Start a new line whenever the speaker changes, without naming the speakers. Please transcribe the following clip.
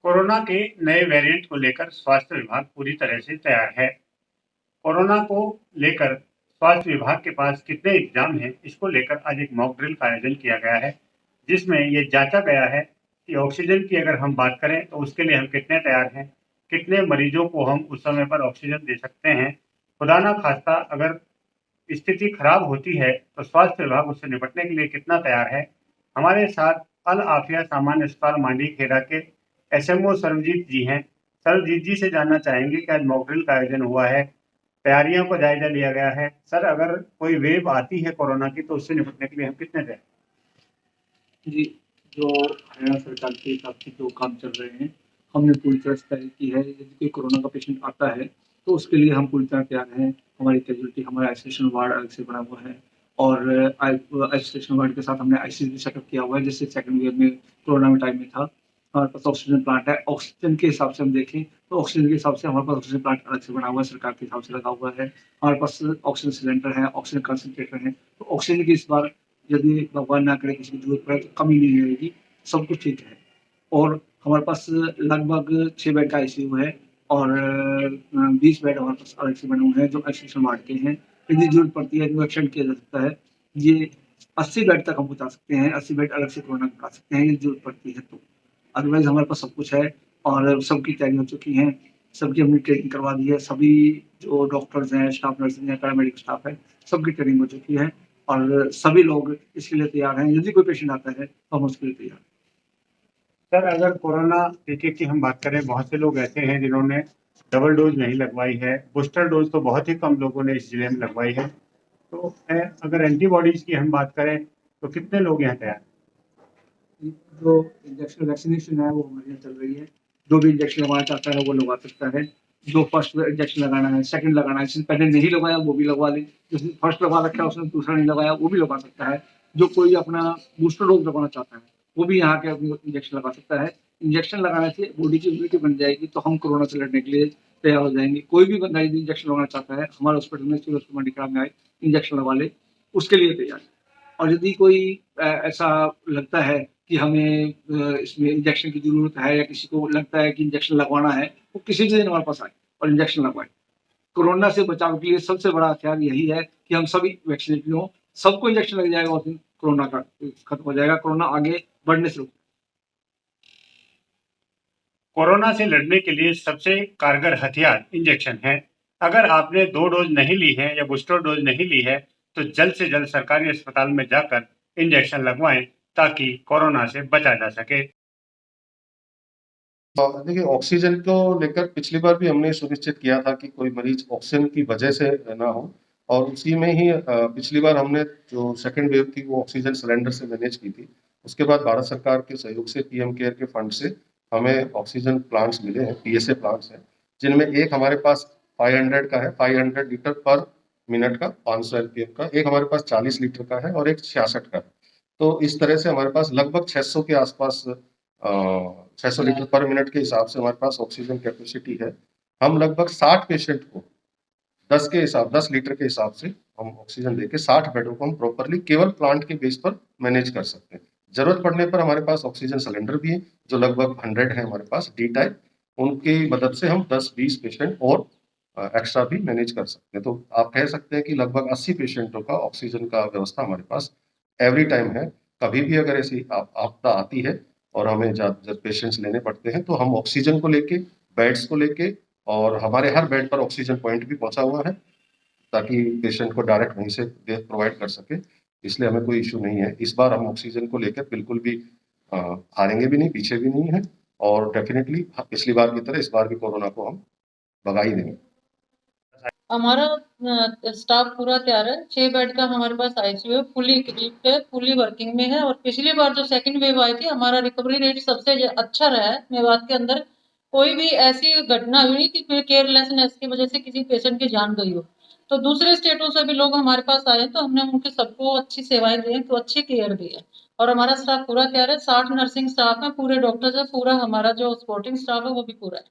Corona के नए variant को लेकर स्वास्थ्य विभाग पूरी तरह से तैयार है। कोरोना को लेकर स्वास्थ्य विभाग के पास कितने एग्जाम हैं, इसको लेकर आज एक मॉक ड्रिल का आयोजन किया गया है, जिसमें ये जांचा गया है कि ऑक्सीजन की अगर हम बात करें तो उसके लिए हम कितने तैयार हैं, कितने मरीजों को हम उस समय पर ऑक्सीजन दे सकते हैं। खुदा ना खास्ता अगर स्थिति खराब होती है तो स्वास्थ्य विभाग उससे निपटने के लिए कितना तैयार है। हमारे साथ अल आफिया सामान्य अस्पताल मांडी खेड़ा के एसएमओ सर्वजीत जी हैं। सर्वजीत जी से जानना चाहेंगे कि आज मॉक ड्रिल का आयोजन हुआ है, तैयारियों को जायजा लिया गया है। सर, अगर कोई वेव आती है कोरोना की तो उससे निपटने के लिए हम कितने तैयार?
जी, जो हरियाणा सरकार के हिसाब से जो काम चल रहे हैं, हमने पूरी तरह से तैयारी की है। यदि कोई कोरोना का पेशेंट आता है, तो उसके लिए हम पूरी तरह तैयार हैं। हमारी कैजुअलिटी, हमारा आइसोलेशन वार्ड अलग से बना हुआ है और आइसोलेशन वार्ड के साथ हमने आईसीयू भी सेटअप किया हुआ है, जैसे सेकंड वेव में कोरोना में टाइम में था। हमारे पास ऑक्सीजन प्लांट है। ऑक्सीजन के हिसाब से हम देखें, तो ऑक्सीजन के हिसाब से हमारे पास ऑक्सीजन प्लांट अलग से बना हुआ है, सरकार के हिसाब से लगा हुआ है। हमारे पास ऑक्सीजन सिलेंडर है, ऑक्सीजन कंसंट्रेटर है। तो ऑक्सीजन की इस बार यदि भगवान ना करे किसी की जरूरत पड़े तो कमी नहीं रहेगी, सब कुछ ठीक है। और हमारे पास लगभग 6 बेड का आईसीयू है और 20 बेड हमारे पास अलग से बने हुए हैं जो आइसोलेशन वार्ड के हैं। यदि जरूरत पड़ती है तो एक्सटेंड किया जा सकता है। ये 80 बेड तक हम पहुँचा सकते हैं, 80 बेड अलग से कोरोना करा सकते हैं यदि जरूरत पड़ती है तो। अदरवाइज हमारे पास सब कुछ है और सबकी तैयारी हो चुकी है, सबकी हमने ट्रेनिंग करवा दी है। सभी जो डॉक्टर्स हैं, स्टाफ नर्सेज हैं, पैरामेडिकल स्टाफ है, सबकी ट्रेनिंग हो चुकी है और सभी लोग इसके लिए तैयार हैं। यदि कोई पेशेंट आता है तो हम उसके लिए तैयार हैं।
सर, अगर कोरोना टीके की हम बात करें, बहुत से लोग ऐसे हैं जिन्होंने डबल डोज नहीं लगवाई है, बूस्टर डोज तो बहुत ही कम लोगों ने इस जिले में लगवाई है। तो अगर एंटीबॉडीज की हम बात करें तो कितने लोग यहाँ तैयार?
जो इंजेक्शन वैक्सीनेशन है वो हमारे यहाँ चल रही है। जो भी इंजेक्शन लगवाना चाहता है वो लगवा सकता है। जो फर्स्ट इंजेक्शन लगाना है, सेकंड लगाना है, जिसने पहले नहीं लगवाया वो भी लगवा ले। जिसने फर्स्ट लगवा रखा है उसने दूसरा नहीं लगाया वो भी लगवा सकता है। जो कोई अपना बूस्टर डोज लगवाना चाहता है वो भी यहाँ के अपनी इंजेक्शन लगा सकता है। इंजेक्शन लगाने से बॉडी की इम्यूनिटी बन जाएगी तो हम कोरोना से लड़ने के लिए तैयार हो जाएंगे। कोई भी बंदा यदि इंजेक्शन लगवाना चाहता है हमारे हॉस्पिटल में, सिविल हॉस्पिटल मंडी में आए, इंजेक्शन लगवा ले, उसके लिए तैयार है। और यदि कोई ऐसा लगता है कि हमें इसमें इंजेक्शन की ज़रूरत है या किसी को लगता है कि इंजेक्शन लगवाना है, वो किसी भी दिन हमारे पास आए और इंजेक्शन लगवाए। कोरोना से बचाव के लिए सबसे बड़ा हथियार यही है कि हम सभी वैक्सीनेटेड हों, सबको इंजेक्शन लग जाएगा, उस दिन कोरोना का खत्म हो जाएगा, कोरोना आगे बढ़ने से रुक।
कोरोना से लड़ने के लिए सबसे कारगर हथियार इंजेक्शन है। अगर आपने 2 डोज नहीं ली है या बूस्टर डोज नहीं ली है तो जल्द से जल्द सरकारी अस्पताल में जाकर इंजेक्शन लगवाएं ताकि कोरोना से बचा जा सके।
देखिए, ऑक्सीजन को लेकर पिछली बार भी हमने सुनिश्चित किया था कि कोई मरीज ऑक्सीजन की वजह से ना हो और उसी में ही पिछली बार हमने जो सेकंड वेव थी वो ऑक्सीजन सिलेंडर से मैनेज की थी। उसके बाद भारत सरकार के सहयोग से पीएम केयर के फंड से हमें ऑक्सीजन प्लांट्स मिले हैं, पीएसए प्लांट्स हैं, जिनमें एक हमारे पास 500 का है, 500 लीटर पर मिनट का, 500 एलपीएम का, एक हमारे पास 40 लीटर का है और एक 66 का है। तो इस तरह से हमारे पास लगभग 600 के आसपास 600 लीटर पर मिनट के हिसाब से हमारे पास ऑक्सीजन कैपेसिटी है। हम लगभग 60 पेशेंट को 10 लीटर के हिसाब से हम ऑक्सीजन देके 60 बेडों को हम प्रॉपरली केवल प्लांट के बेस पर मैनेज कर सकते हैं। जरूरत पड़ने पर हमारे पास ऑक्सीजन सिलेंडर भी है जो लगभग 100 है हमारे पास डी टाइप, उनकी मदद से हम 10-20 पेशेंट और एक्स्ट्रा भी मैनेज कर सकते हैं। तो आप कह सकते हैं कि लगभग 80 पेशेंटों का ऑक्सीजन का व्यवस्था हमारे पास एवरी टाइम है। कभी भी अगर ऐसी आपदा आती है और हमें ज्यादा पेशेंट्स लेने पड़ते हैं तो हम ऑक्सीजन को लेके, बेड्स को लेके, और हमारे हर बेड पर ऑक्सीजन पॉइंट भी पहुंचा हुआ है ताकि पेशेंट को डायरेक्ट वहीं से प्रोवाइड कर सके। इसलिए हमें कोई इश्यू नहीं है। इस बार हम ऑक्सीजन को लेकर बिल्कुल भी हारेंगे भी नहीं, पीछे भी नहीं है और डेफिनेटली पिछली बार की तरह इस बार भी कोरोना को हम भगा ही देंगे।
हमारा स्टाफ पूरा तैयार है। 6 बेड का हमारे पास आईसीयू है, फुली इक्विप्ड है, फुली वर्किंग में है। और पिछली बार जो सेकंड वेव आई थी हमारा रिकवरी रेट सबसे अच्छा रहा है मेवात के अंदर। कोई भी ऐसी घटना हुई कि केयरलेसनेस की वजह से किसी पेशेंट की जान गई हो। तो दूसरे स्टेटों से भी लोग हमारे पास आए तो हमने उनके सबको अच्छी सेवाएं दी, तो अच्छी केयर दी है। और हमारा स्टाफ पूरा तैयार है। 60 नर्सिंग स्टाफ है, पूरे डॉक्टर्स है, पूरा हमारा जो सपोर्टिंग स्टाफ है वो भी पूरा है।